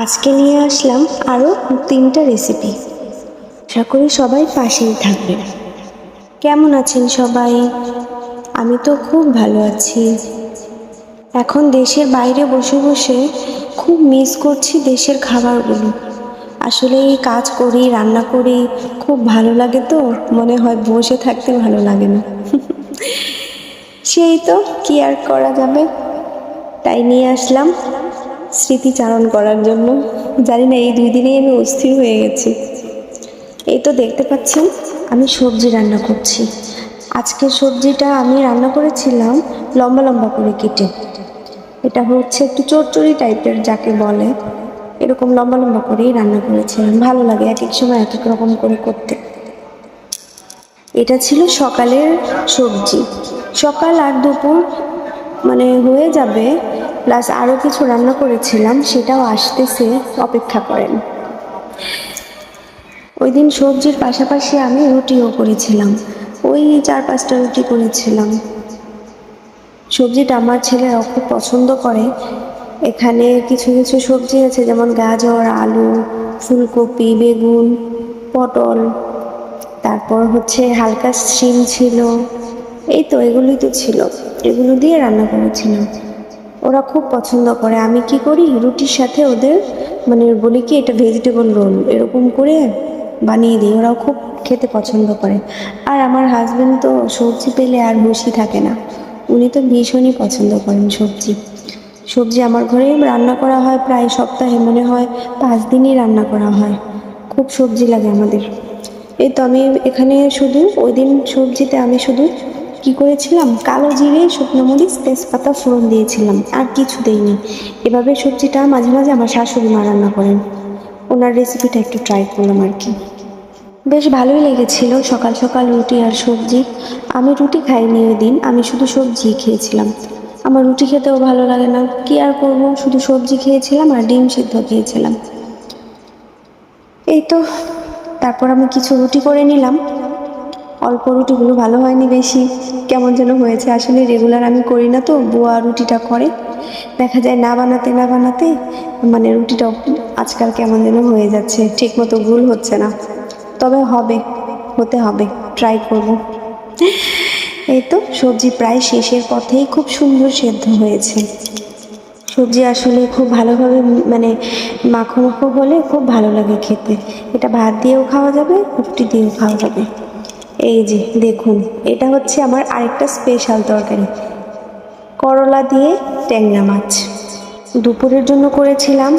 আজকে নিয়ে আসলাম আরও 3টা রেসিপি। আশা করি সবাই পাশেই থাকবেন। কেমন আছেন সবাই? আমি তো খুব ভালো আছি। এখন দেশের বাইরে বসে বসে খুব মিস করছি দেশের খাবারগুলো। আসলে এই কাজ করি, রান্না করি, খুব ভালো লাগে, তো মনে হয় বসে থাকতে ভালো লাগে না। সেই তো কি আর করা যাবে, তাই নিয়ে আসলাম স্মৃতিচারণ করার জন্য। জানি না এই 2 দিনেই আমি অস্থির হয়ে গেছি। এই তো দেখতে পাচ্ছেন আমি সবজি রান্না করছি। আজকের সবজিটা আমি রান্না করেছিলাম লম্বা লম্বা করে কেটে। এটা হচ্ছে একটু চচ্চড়ি টাইপের যাকে বলে, এরকম লম্বা লম্বা করেই রান্না করেছিলাম। ভালো লাগে এক এক সময় এক এক রকম করে করতে। এটা ছিল সকালের সবজি। সকাল আর দুপুর মানে হয়ে যাবে, প্লাস আরও কিছু রান্না করেছিলাম, সেটাও আসতেছে, অপেক্ষা করেন। ওই দিন সবজির পাশাপাশি আমি রুটিও করেছিলাম, ওই 4-5টা রুটি করেছিলাম। সবজিটা আমার ছেলেরাও খুব পছন্দ করে। এখানে কিছু কিছু সবজি আছে, যেমন গাজর, আলু, ফুলকপি, বেগুন, পটল, তারপর হচ্ছে হালকা শিম ছিল। এই তো এগুলোই তো ছিল, এগুলো দিয়ে রান্না করেছিলাম। ওরা খুব পছন্দ করে। আমি কি করি, রুটির সাথে ওদের মানে বলি কি এটা ভেজিটেবল রোল এরকম করে বানিয়ে দিই, ওরাও খুব খেতে পছন্দ করে। আর আমার হাজবেন্ড তো সবজি পেলে আর হুঁশই থাকে না, উনি তো ভীষণই পছন্দ করেন সবজি। সবজি আমার ঘরেই রান্না করা হয় প্রায় সপ্তাহে, মনে হয় 5 দিনই রান্না করা হয়। খুব সবজি লাগে আমাদের। এই তো আমি এখানে শুধু ওই দিন সবজিতে আমি শুধু কি করেছিলাম, কালো জিরে, শুকনো মরিচ, তেজপাতা ফোড়ন দিয়েছিলাম, আর কিছু দেইনি। এভাবে সবজিটা মাঝে মাঝে আমার শাশুড়ি মা রান্না করেন, ওনার রেসিপিটা একটু ট্রাই করলাম আর কি। বেশ ভালোই লেগেছিল সকাল সকাল রুটি আর সবজি। আমি রুটি খাইনি ওই দিন, আমি শুধু সবজি খেয়েছিলাম। আমার রুটি খেতেও ভালো লাগে না, কি আর করব, শুধু সবজি খেয়েছিলাম আর ডিম সিদ্ধ খেয়েছিলাম। এই তো তারপর আমি কিছু রুটি করে নিলাম। অল্প রুটিগুলো ভালো হয়নি, বেশি কেমন যেন হয়েছে। আসলে রেগুলার আমি করি না, তো বুয়া রুটিটা করে, দেখা যায় না বানাতে না বানাতে মানে রুটিটাও আজকাল কেমন যেন হয়ে যাচ্ছে, ঠিক মতো ভুল হচ্ছে না। তবে হতে হবে, ট্রাই করব। এই তো সবজি প্রায় শেষের পথেই, খুব সুন্দর সেদ্ধ হয়েছে। সবজি আসলে খুব ভালোভাবে মানে মাখো মাখো হলে খুব ভালো লাগে খেতে। এটা ভাত দিয়েও খাওয়া যাবে, রুটি দিয়েও খাওয়া যাবে। এই যে দেখুন, এটা হচ্ছে আমার আরেকটা স্পেশাল তরকারি, করলা দিয়ে ট্যাংরা মাছ। দুপুরের জন্য করেছিলাম